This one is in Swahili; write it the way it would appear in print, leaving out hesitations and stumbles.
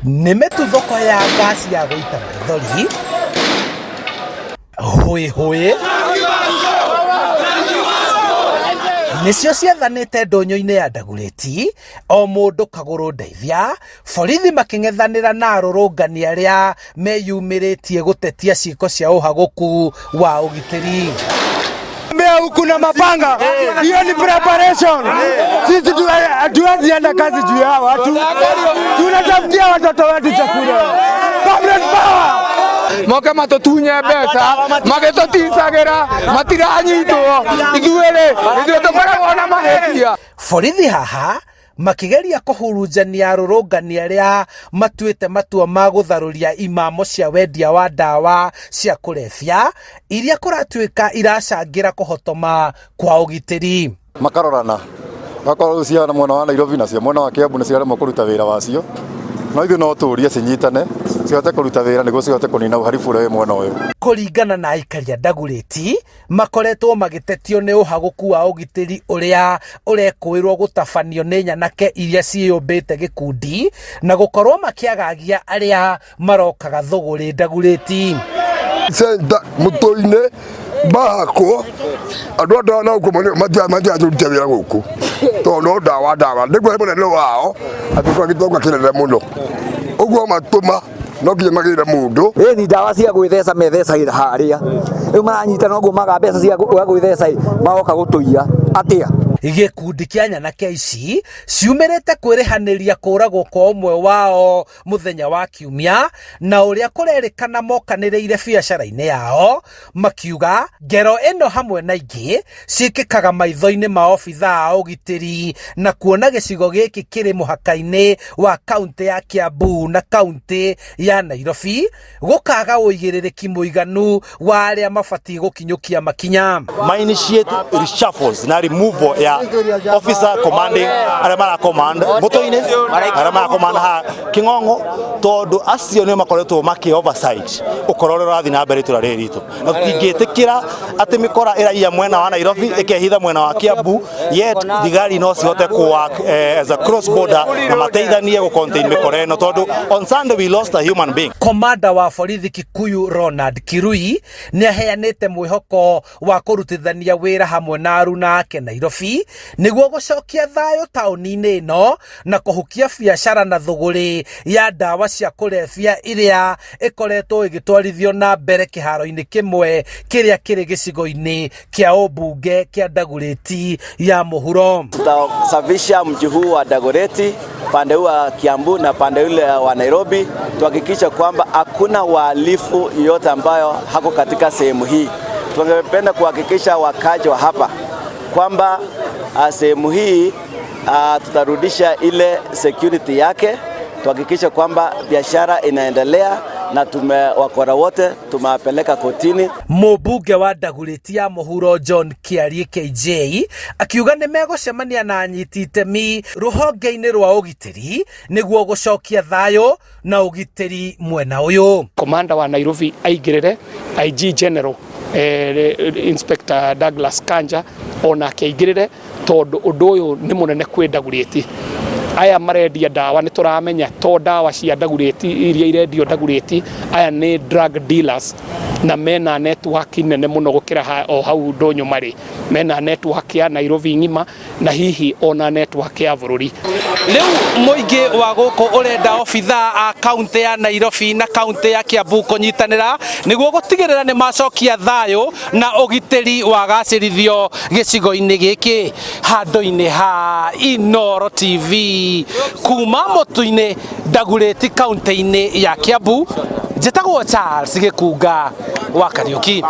nĩ mĩtuthũko ya ngasi ya gũita maithori, hũĩ nĩcio ciathanĩte ndũnyũ-inĩ ya Ndagũrĩti, o mũndũ kagũrũ ndeithia, borithi makĩng'ethanĩra na arũrũngani arĩa meyumĩrĩtie gũtetia ciĩko cia ũhagũku wa ũgitĩri. Huku na mapanga, hiyo ni preparation. Sisi hatuwezi enda kazi juu ya watu, tunatafutia watoto wetu chakula. Public power moke matutunye mbeca magĩtũticagira matiranyitwo ithuĩ tũkoragwo na mahĩtia. Borithi haha makĩgeria kũhurunjania arũrũngani arĩa matuĩte matua ma gũtharũria imamo cia wendia wa ndawa cia kũrebia iria kũratuĩka iracangĩra kũhotoma kwa ũgitĩri. Makarorana gakorwo cia mwena wa Nairobi na cia mwena wa Kiambu nĩ ciaremwo kũruta wĩra wacio, no ithuĩ no tũũrie cinyitane cihote kũruta wĩra nĩguo cihote kũnina ũharibu ũrĩa wĩ mwena ũyũ. Kũringana na aikari a Ndagũrĩti, makoretwo magĩtetio nĩ ũhagũku wa ũgitĩri ũrĩa ũrekũĩrwo gũtabanio nĩ nyanake iria ciĩyũmbĩte gĩkundi na gũkorwo makĩagagia arĩa marokaga thũgũrĩ Ndagũrĩti. Senta mũtũ-inĩ bahakwo andũ ndawa na gũkũ matiatũrute wĩra gũkũ tondũ ndawa nĩguo mũnene wao atũkwa gĩtonga kĩnene mũno, ũguo matũma no nginya magĩre mũndũ. Ĩni ndawa cia gwĩtheca methecagĩra harĩa, rĩu maranyita noguo maga mbeca cia gwĩtheca magoka gũtũiya atĩa. Gĩkundi kĩa nyanake ici ciumĩrĩte kwĩrĩhanĩria kũragwo kwa ũmwe wao mũthenya wa Kiumia na ũrĩa kũrerĩkana mokanĩrĩire biacara-inĩ yao, makiuga ngero ĩno hamwe na ingĩ ciĩkĩkaga maitho-inĩ ma obithaa a ũgitĩri na kuona gĩcigo gĩkĩ kĩrĩ mũhaka-inĩ wa kaũntĩ ya Kiambu na kaũntĩ ya Nairobi gũkaga ũigĩrĩrĩki mũiganu wa arĩa mabatiĩ gũkinyũkia makinya. Initiate reshuffles na removal ya officer commanding arĩa mara command mũtũ-inĩ arĩa mara command ha King'ong'o tondũ acio nĩ makoretwo maki oversight ũkorore ũrathi na mbere itũra rĩrĩ ritũ, na tũtingĩtĩkĩra atĩ mĩkora ĩraiya mwena wa Nairobi ĩkehitha mwena wa Kiambu, yet thigari no cihote work as a cross border na mateithanie gũ contain mĩkora ĩno tondũ on Sunday we lost a human being. Komanda wa borithi Kikuyu Ronald Kirui nĩ aheanĩte mwĩhoko wa kũrutithania wĩra hamwe na aruna ake Nairobi nĩguo gũcokia thayũ taũni-inĩ ĩno na kũhukia biacara na thũgũrĩ ya ndawa cia kũrebia ĩrĩa ĩkoretwo ĩgĩtwarithio na mbere kĩharo-inĩ kĩmwe kĩrĩa kĩrĩ gĩcigo-inĩ kĩa ũmbunge kĩa Ndagũrĩti ya mũhuro. Tutasafisha mji huu wa Ndagũrĩti, pande huu wa Kiambu na pande ule wa Nairobi, tuhakikisha kwamba hakuna wahalifu yote ambayo hako katika sehemu hii. Tungependa kuhakikisha wakaji wa hapa kwamba sehemu hii tutarudisha ile security yake, tuhakikisha kwamba biashara inaendelea na wakora wote tumewapeleka kotini. Mũmbunge wa Ndagũrĩti ya mũhuro John Kĩarie KJ akiuga nĩ megũcemania na anyiti itemi rũhonge-inĩ rwa ũgitĩri nĩguo gũcokia thayũ na ũgitĩri mwena ũyũ. Komanda wa Nairobi aingĩrĩre, IG General Inspector Douglas Kanja ona akĩingĩrĩre tondũ ũndũ ũyũ nĩ mũnene kwĩ Ndagũrĩti. Aya marendia ndawa nĩ tũramenya to ndawa cia Ndagũrĩti iria irendio Ndagũrĩti, aya nĩ drug dealers na mena network nene mũno gũkĩra o hau ndũnyũ marĩ, mena network ya Nairobi ng'ima na hihi ona network ya bũrũri. Rĩu mũingĩ wa gũkũ ũrenda obithaa a kaũntĩ ya Nairobi na kaũntĩ ya Kiambu kũnyitanĩra nĩguo gũtigĩrĩra nĩ macokia thayũ na ũgitĩri wagacĩrithio gĩcigo-inĩ gĩkĩ. Handũ-inĩ ha Inooro TV kuma mũtũ-inĩ Ndagũrĩti kaũntĩ-inĩ ya Kiambu, njĩtagwo Charles Gĩkunga wa Kariũki.